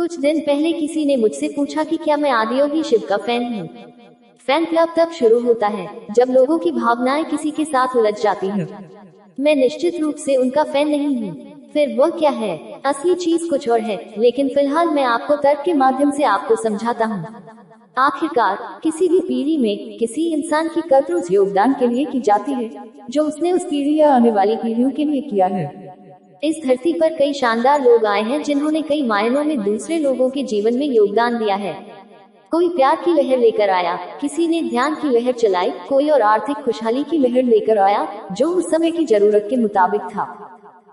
कुछ दिन पहले किसी ने मुझसे पूछा कि क्या मैं आदियोगी शिव का फैन हूँ। फैन क्लब तब शुरू होता है जब लोगों की भावनाएं किसी के साथ उलझ जाती हैं। मैं निश्चित रूप से उनका फैन नहीं हूँ। फिर वह क्या है? असली चीज कुछ और है, लेकिन फिलहाल मैं आपको तर्क के माध्यम से आपको समझाता हूँ। आखिरकार किसी भी पीढ़ी में किसी इंसान की कद्र उस योगदान के लिए की जाती है जो उसने उस पीढ़ी या आने वाली पीढ़ियों के लिए किया है। इस धरती पर कई शानदार लोग आए हैं जिन्होंने कई मायनों में दूसरे लोगों के जीवन में योगदान दिया है। कोई प्यार की लहर लेकर आया, किसी ने ध्यान की लहर चलाई, कोई और आर्थिक खुशहाली की लहर लेकर आया जो उस समय की जरूरत के मुताबिक था।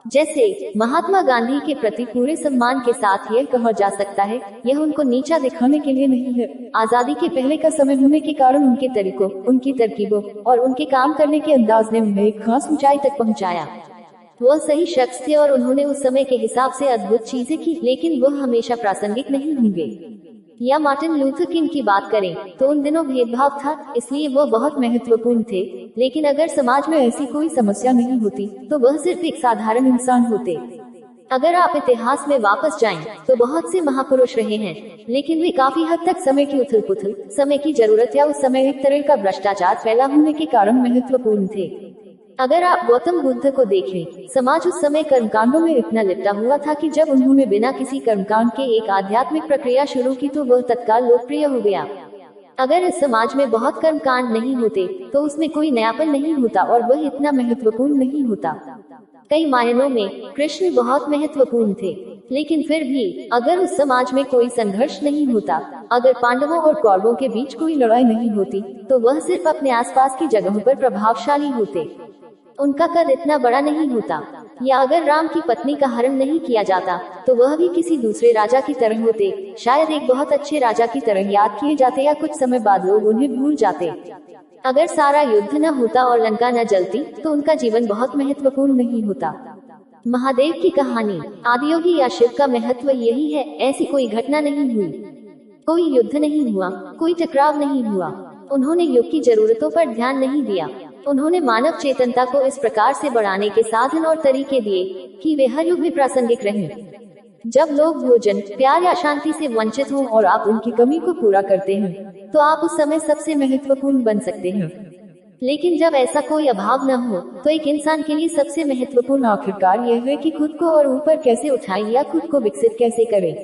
जैसे महात्मा गांधी के प्रति पूरे सम्मान के साथ यह कहा जा सकता है, यह उनको नीचा दिखाने के लिए नहीं है। आजादी के पहले का समय होने के कारण उनके तरीकों, उनकी तरकीबों और उनके काम करने के अंदाज ने उन्हें एक खास ऊंचाई तक पहुंचाया। वह सही शख्स थे और उन्होंने उस समय के हिसाब से अद्भुत चीजें की, लेकिन वह हमेशा प्रासंगिक नहीं होंगे। या मार्टिन लूथर किंग की बात करें तो उन दिनों भेदभाव था, इसलिए वह बहुत महत्वपूर्ण थे। लेकिन अगर समाज में ऐसी कोई समस्या नहीं होती तो वह सिर्फ एक साधारण इंसान होते। अगर आप इतिहास में वापस जाएं तो बहुत से महापुरुष रहे हैं, लेकिन वे काफी हद तक समय की उथल पुथल, समय की जरूरत या उस समय एक तरह का भ्रष्टाचार फैला होने के कारण महत्वपूर्ण थे। अगर आप गौतम बुद्ध को देखें, समाज उस समय कर्मकांडों में इतना लिपटा हुआ था कि जब उन्होंने बिना किसी कर्मकांड के एक आध्यात्मिक प्रक्रिया शुरू की तो वह तत्काल लोकप्रिय हो गया। अगर इस समाज में बहुत कर्मकांड नहीं होते तो उसमें कोई नयापन नहीं होता और वह इतना महत्वपूर्ण नहीं होता। कई मायनों में कृष्ण बहुत महत्वपूर्ण थे, लेकिन फिर भी अगर उस समाज में कोई संघर्ष नहीं होता, अगर पांडवों और कौरवों के बीच कोई लड़ाई नहीं होती, तो वह सिर्फ अपने आसपास की जगहों पर प्रभावशाली होते। उनका कद इतना बड़ा नहीं होता। या अगर राम की पत्नी का हरण नहीं किया जाता तो वह भी किसी दूसरे राजा की तरह होते, शायद एक बहुत अच्छे राजा की तरह याद किए जाते या कुछ समय बाद लोग उन्हें भूल जाते। अगर सारा युद्ध न होता और लंका न जलती तो उनका जीवन बहुत महत्वपूर्ण नहीं होता। महादेव की कहानी, आदियोगी या शिव का महत्व यही है। ऐसी कोई घटना नहीं हुई, कोई युद्ध नहीं हुआ, कोई टकराव नहीं हुआ। उन्होंने युग की जरूरतों पर ध्यान नहीं दिया। उन्होंने मानव चेतनता को इस प्रकार से बढ़ाने के साधन और तरीके दिए कि वे हर युग में प्रासंगिक रहें। जब लोग भोजन, प्यार या शांति से वंचित हों और आप उनकी कमी को पूरा करते हैं तो आप उस समय सबसे महत्वपूर्ण बन सकते हैं। लेकिन जब ऐसा कोई अभाव न हो तो एक इंसान के लिए सबसे महत्वपूर्ण आखिरकार यह है कि खुद को और ऊपर कैसे उठाएं या खुद को विकसित कैसे करें।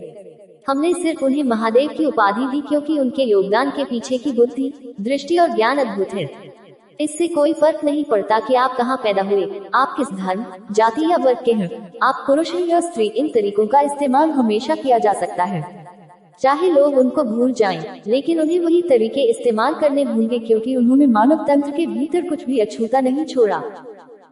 हमने सिर्फ उन्हें महादेव की उपाधि दी क्योंकि उनके योगदान के पीछे की बुद्धि, दृष्टि और ज्ञान अद्भुत है। इससे कोई फर्क नहीं पड़ता कि आप कहाँ पैदा हुए, आप किस धर्म, जाति या वर्ग के हैं, आप पुरुष हैं या स्त्री। इन तरीकों का इस्तेमाल हमेशा किया जा सकता है, चाहे लोग उनको भूल जाएं, लेकिन उन्हें वही तरीके इस्तेमाल करने होंगे क्योंकि उन्होंने मानव तंत्र के भीतर कुछ भी अछूता नहीं छोड़ा।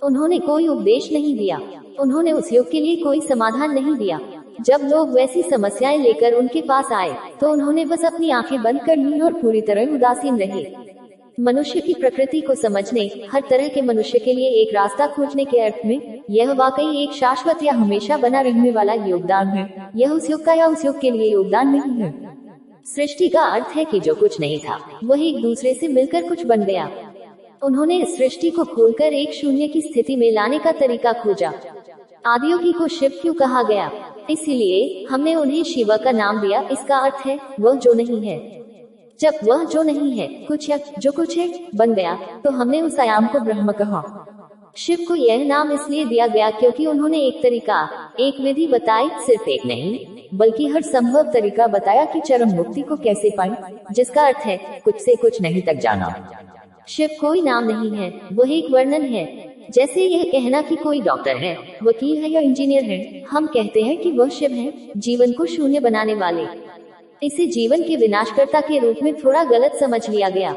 उन्होंने कोई उपदेश नहीं दिया, उन्होंने उस युग के लिए कोई समाधान नहीं दिया। जब लोग वैसी समस्याएं लेकर उनके पास आए तो उन्होंने बस अपनी आंखें बंद कर ली और पूरी तरह उदासीन रहे। मनुष्य की प्रकृति को समझने, हर तरह के मनुष्य के लिए एक रास्ता खोजने के अर्थ में यह वाकई एक शाश्वत या हमेशा बना रहने वाला योगदान है। यह उस युग का या उस युग के लिए योगदान नहीं है। सृष्टि का अर्थ है कि जो कुछ नहीं था वह एक दूसरे से मिलकर कुछ बन गया। उन्होंने इस सृष्टि को खोलकर एक शून्य की स्थिति में लाने का तरीका खोजा। आदियोगी को शिव क्यों कहा गया? इसीलिए हमने उन्हें शिवा का नाम दिया। इसका अर्थ है वह जो नहीं है। जब वह जो नहीं है कुछ या जो कुछ है बन गया तो हमने उस आयाम को ब्रह्म कहा। शिव को यह नाम इसलिए दिया गया क्योंकि उन्होंने एक तरीका, एक विधि बताई, सिर्फ एक नहीं बल्कि हर संभव तरीका बताया कि चरम मुक्ति को कैसे पाएं, जिसका अर्थ है कुछ से कुछ नहीं तक जाना। शिव कोई नाम नहीं है, वह एक वर्णन है। जैसे यह कहना कि कोई डॉक्टर है, वकील है या इंजीनियर है, हम कहते हैं कि वह शिव है, जीवन को शून्य बनाने वाले। इसे जीवन के विनाशकर्ता के रूप में थोड़ा गलत समझ लिया गया।